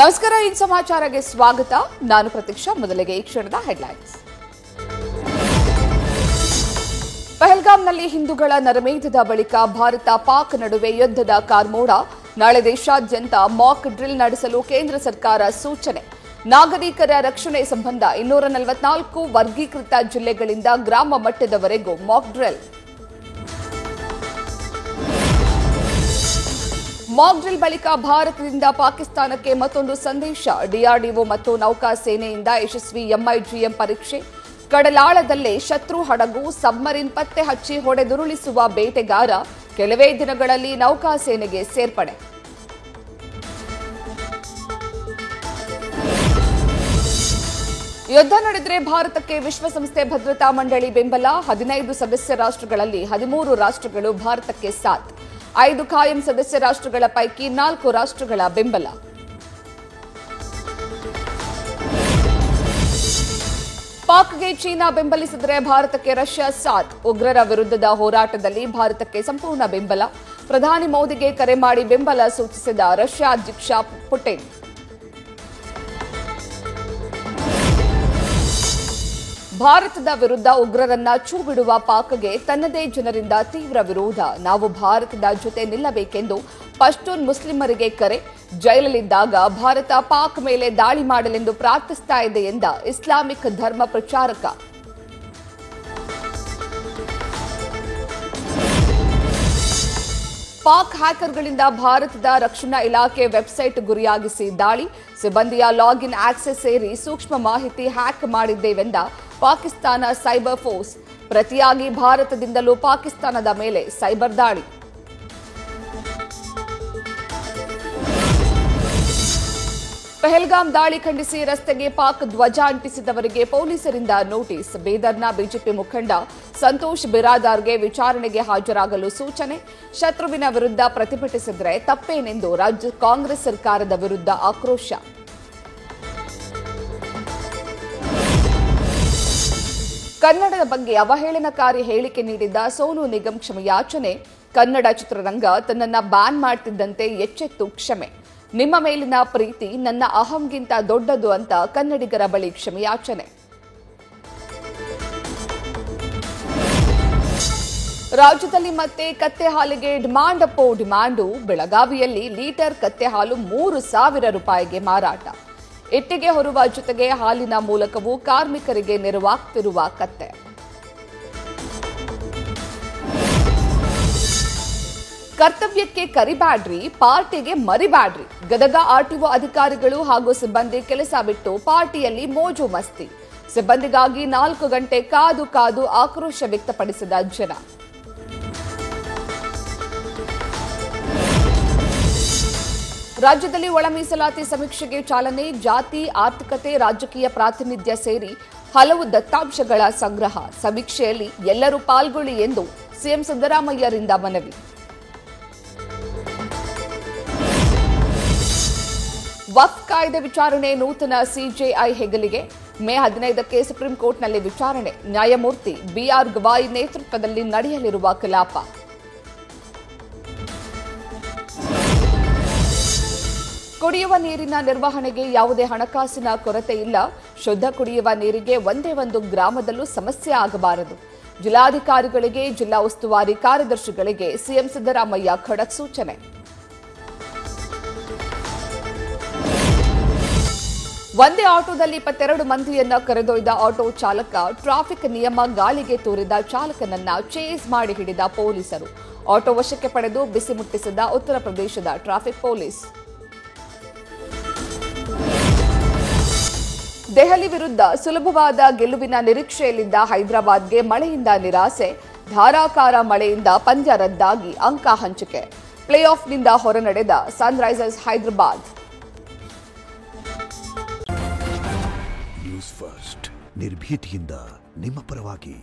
ನಮಸ್ಕಾರ, ಈ ಸಮಾಚಾರಕ್ಕೆ ಸ್ವಾಗತ. ನಾನು ಪ್ರತೀಕ್ಷಾ. ಮೊದಲಿಗೆ ಈ ಕ್ಷಣದ ಹೆಡ್ಲೈನ್ಸ್. ಪಹಲ್ಗಾಮ್ನಲ್ಲಿ ಹಿಂದೂಗಳ ನರಮೇಧದ ಬಳಿಕ ಭಾರತ ಪಾಕ್ ನಡುವೆ ಯುದ್ಧದ ಕಾರ್ಮೋಡ. ನಾಳೆ ದೇಶಾದ್ಯಂತ ಮಾಕ್ ಡ್ರಿಲ್ ನಡೆಸಲು ಕೇಂದ್ರ ಸರ್ಕಾರ ಸೂಚನೆ. ನಾಗರಿಕರ ರಕ್ಷಣೆ ಸಂಬಂಧ 244 ವರ್ಗೀಕೃತ ಜಿಲ್ಲೆಗಳಿಂದ ಗ್ರಾಮ ಮಟ್ಟದವರೆಗೂ ಮಾಕ್ ಡ್ರಿಲ್. ಮಾಕ್ ಡ್ರಿಲ್ ಬಳಿಕ ಭಾರತದಿಂದ ಪಾಕಿಸ್ತಾನಕ್ಕೆ ಮತ್ತೊಂದು ಸಂದೇಶ. ಡಿಆರ್ಡಿಒ ಮತ್ತು ನೌಕಾಸೇನೆಯಿಂದ ಯಶಸ್ವಿ ಎಂಐಜಿಎಂ ಪರೀಕ್ಷೆ. ಕಡಲಾಳದಲ್ಲೇ ಶತ್ರು ಹಡಗು, ಸಬ್ಮರೀನ್ ಪತ್ತೆ ಹಚ್ಚಿ ಹೊಡೆದುರುಳಿಸುವ ಬೇಟೆಗಾರ. ಕೆಲವೇ ದಿನಗಳಲ್ಲಿ ನೌಕಾಸೇನೆಗೆ ಸೇರ್ಪಡೆ. ಯುದ್ಧ ನಡೆದರೆ ಭಾರತಕ್ಕೆ ವಿಶ್ವಸಂಸ್ಥೆ ಭದ್ರತಾ ಮಂಡಳಿ ಬೆಂಬಲ. 15 ಸದಸ್ಯ ರಾಷ್ಟ್ರಗಳಲ್ಲಿ 13 ರಾಷ್ಟ್ರಗಳು ಭಾರತಕ್ಕೆ ಸಾಥ್. 5 ಖಾಯಂ ಸದಸ್ಯ ರಾಷ್ಟ್ರಗಳ ಪೈಕಿ 4 ರಾಷ್ಟ್ರಗಳ ಬೆಂಬಲ. ಪಾಕ್ಗೆ ಚೀನಾ ಬೆಂಬಲಿಸಿದರೆ ಭಾರತಕ್ಕೆ ರಷ್ಯಾ ಸಾಥ್. ಉಗ್ರರ ವಿರುದ್ಧದ ಹೋರಾಟದಲ್ಲಿ ಭಾರತಕ್ಕೆ ಸಂಪೂರ್ಣ ಬೆಂಬಲ. ಪ್ರಧಾನಿ ಮೋದಿಗೆ ಕರೆ ಮಾಡಿ ಬೆಂಬಲ ಸೂಚಿಸಿದ ರಷ್ಯಾ ಅಧ್ಯಕ್ಷ ಪುಟಿನ್. ಭಾರತದ ವಿರುದ್ಧ ಉಗ್ರರನ್ನ ಛೂ ಬಿಡುವ ಪಾಕ್ಗೆ ತನ್ನದೇ ಜನರಿಂದ ತೀವ್ರ ವಿರೋಧ. ನಾವು ಭಾರತದ ಜೊತೆ ನಿಲ್ಲಬೇಕೆಂದು ಪಶ್ತೂನ್ ಮುಸ್ಲಿಮರಿಗೆ ಕರೆ. ಜೈಲಲ್ಲಿದ್ದಾಗ ಭಾರತ ಪಾಕ್ ಮೇಲೆ ದಾಳಿ ಮಾಡಲೆಂದು ಪ್ರಾರ್ಥಿಸ್ತಾ ಇದೆ ಎಂದ ಇಸ್ಲಾಮಿಕ್ ಧರ್ಮ ಪ್ರಚಾರಕ. ಪಾಕ್ ಹ್ಯಾಕರ್ಗಳಿಂದ ಭಾರತದ ರಕ್ಷಣಾ ಇಲಾಖೆ ವೆಬ್ಸೈಟ್ ಗುರಿಯಾಗಿಸಿ ದಾಳಿ. ಸಿಬ್ಬಂದಿಯ ಲಾಗಿನ್ ಆಕ್ಸೆಸ್ ಸೇರಿ ಸೂಕ್ಷ್ಮ ಮಾಹಿತಿ ಹ್ಯಾಕ್ ಮಾಡಿದ್ದೇವೆಂದ ಪಾಕಿಸ್ತಾನ ಸೈಬರ್ ಫೋರ್ಸ್. ಪ್ರತಿಯಾಗಿ ಭಾರತದಿಂದಲೂ ಪಾಕಿಸ್ತಾನದ ಮೇಲೆ ಸೈಬರ್ ದಾಳಿ. ಪಹಲ್ಗಾಮ್ ದಾಳಿ ಖಂಡಿಸಿ ರಸ್ತೆಗೆ ಪಾಕ್ ಧ್ವಜ ಅಂಟಿಸಿದವರಿಗೆ ಪೊಲೀಸರಿಂದ ನೋಟಿಸ್. ಬೀದರ್ನ ಬಿಜೆಪಿ ಮುಖಂಡ ಸಂತೋಷ್ ಬಿರಾದಾರ್ಗೆ ವಿಚಾರಣೆಗೆ ಹಾಜರಾಗಲು ಸೂಚನೆ. ಶತ್ರುವಿನ ವಿರುದ್ಧ ಪ್ರತಿಭಟಿಸಿದರೆ ತಪ್ಪೇನೆಂದು ರಾಜ್ಯ ಕಾಂಗ್ರೆಸ್ ಸರ್ಕಾರದ ವಿರುದ್ಧ ಆಕ್ರೋಶ. ಕನ್ನಡದ ಬಗ್ಗೆ ಅವಹೇಳನಕಾರಿ ಹೇಳಿಕೆ ನೀಡಿದ್ದ ಸೋನು ನಿಗಮ್ ಕ್ಷಮೆಯಾಚನೆ. ಕನ್ನಡ ಚಿತ್ರರಂಗ ತನ್ನನ್ನ ಬ್ಯಾನ್ ಮಾಡ್ತಿದ್ದಂತೆ ಎಚ್ಚೆತ್ತು ಕ್ಷಮೆ. ನಿಮ್ಮ ಮೇಲಿನ ಪ್ರೀತಿ ನನ್ನ ಅಹಂಗಿಂತ ದೊಡ್ಡದು ಅಂತ ಕನ್ನಡಿಗರ ಬಳಿ ಕ್ಷಮೆಯಾಚನೆ. ರಾಜ್ಯದಲ್ಲಿ ಮತ್ತೆ ಕತ್ತೆ ಹಾಲಿಗೆ ಡಿಮಾಂಡ್ ಅಪ್ಪೋ ಡಿಮಾಂಡು. ಬೆಳಗಾವಿಯಲ್ಲಿ ಲೀಟರ್ ಕತ್ತೆ ಹಾಲು 3,000 ರೂಪಾಯಿಗೆ ಮಾರಾಟ. ಇಟ್ಟಿಗೆ ಹೊರುವ ಜೊತೆಗೆ ಹಾಲಿನ ಮೂಲಕವೂ ಕಾರ್ಮಿಕರಿಗೆ ನೆರವಾಗ್ತಿರುವ ಕತ್ತೆ. ಕರ್ತವ್ಯಕ್ಕೆ ಕರಿಬ್ಯಾಡ್ರಿ, ಪಾರ್ಟಿಗೆ ಮರಿಬ್ಯಾಡ್ರಿ. ಗದಗ ಆರ್ಟಿಒ ಅಧಿಕಾರಿಗಳು ಹಾಗೂ ಸಿಬ್ಬಂದಿ ಕೆಲಸ ಬಿಟ್ಟು ಪಾರ್ಟಿಯಲ್ಲಿ ಮೋಜು ಮಸ್ತಿ. ಸಿಬ್ಬಂದಿಗಾಗಿ 4 ಗಂಟೆ ಕಾದು ಕಾದು ಆಕ್ರೋಶ ವ್ಯಕ್ತಪಡಿಸಿದ ಜನ. ರಾಜ್ಯದಲ್ಲಿ ಒಳ ಮೀಸಲಾತಿ ಸಮೀಕ್ಷೆಗೆ ಚಾಲನೆ. ಜಾತಿ, ಆರ್ಥಿಕತೆ, ರಾಜಕೀಯ ಪ್ರಾತಿನಿಧ್ಯ ಸೇರಿ ಹಲವು ದತ್ತಾಂಶಗಳ ಸಂಗ್ರಹ. ಸಮೀಕ್ಷೆಯಲ್ಲಿ ಎಲ್ಲರೂ ಪಾಲ್ಗೊಳ್ಳಿ ಎಂದು ಸಿಎಂ ಸಿದ್ದರಾಮಯ್ಯರಿಂದ ಮನವಿ. ವಕ್ಫ್ ಕಾಯ್ದೆ ವಿಚಾರಣೆ ನೂತನ ಸಿಜೆಐ ಹೆಗಲಿಗೆ. ಮೇ 15ಕ್ಕೆ ಸುಪ್ರೀಂ ಕೋರ್ಟ್ನಲ್ಲಿ ವಿಚಾರಣೆ. ನ್ಯಾಯಮೂರ್ತಿ ಬಿಆರ್ ಗವಾಯಿ ನೇತೃತ್ವದಲ್ಲಿ ನಡೆಯಲಿರುವ ಕಲಾಪ. ಕುಡಿಯುವ ನೀರಿನ ನಿರ್ವಹಣೆಗೆ ಯಾವುದೇ ಹಣಕಾಸಿನ ಕೊರತೆ ಇಲ್ಲ. ಶುದ್ಧ ಕುಡಿಯುವ ನೀರಿಗೆ ಒಂದೇ ಒಂದು ಗ್ರಾಮದಲ್ಲೂ ಸಮಸ್ಯೆ ಆಗಬಾರದು. ಜಿಲ್ಲಾಧಿಕಾರಿಗಳಿಗೆ, ಜಿಲ್ಲಾ ಉಸ್ತುವಾರಿ ಕಾರ್ಯದರ್ಶಿಗಳಿಗೆ ಸಿಎಂ ಸಿದ್ದರಾಮಯ್ಯ ಖಡಕ್ ಸೂಚನೆ. ಒಂದೇ ಆಟೋದಲ್ಲಿ 22 ಮಂದಿಯನ್ನ ಕರೆದೊಯ್ದ ಆಟೋ ಚಾಲಕ. ಟ್ರಾಫಿಕ್ ನಿಯಮ ಗಾಳಿಗೆ ತೂರಿದ ಚಾಲಕನನ್ನ ಚೇಸ್ ಮಾಡಿ ಹಿಡಿದ ಪೊಲೀಸರು. ಆಟೋ ವಶಕ್ಕೆ ಪಡೆದು ಬಿಸಿ ಮುಟ್ಟಿಸಿದ ಉತ್ತರ ಪ್ರದೇಶದ ಟ್ರಾಫಿಕ್ ಪೊಲೀಸ್. ದೆಹಲಿ ವಿರುದ್ಧ ಸುಲಭವಾದ ಗೆಲುವಿನ ನಿರೀಕ್ಷೆಯಲ್ಲಿದ್ದ ಹೈದರಾಬಾದ್ಗೆ ಮಳೆಯಿಂದ ನಿರಾಸೆ. ಧಾರಾಕಾರ ಮಳೆಯಿಂದ ಪಂದ್ಯ ರದ್ದಾಗಿ ಅಂಕ ಹಂಚಿಕೆ. ಪ್ಲೇ ಆಫ್ನಿಂದ ಹೊರನಡೆದ ಸನ್ರೈಸರ್ಸ್ ಹೈದರಾಬಾದ್. ನ್ಯೂಸ್ ಫಸ್ಟ್, ನಿರ್ಭೀತಿಯಿಂದ ನಿಮ್ಮ ಪರವಾಗಿ.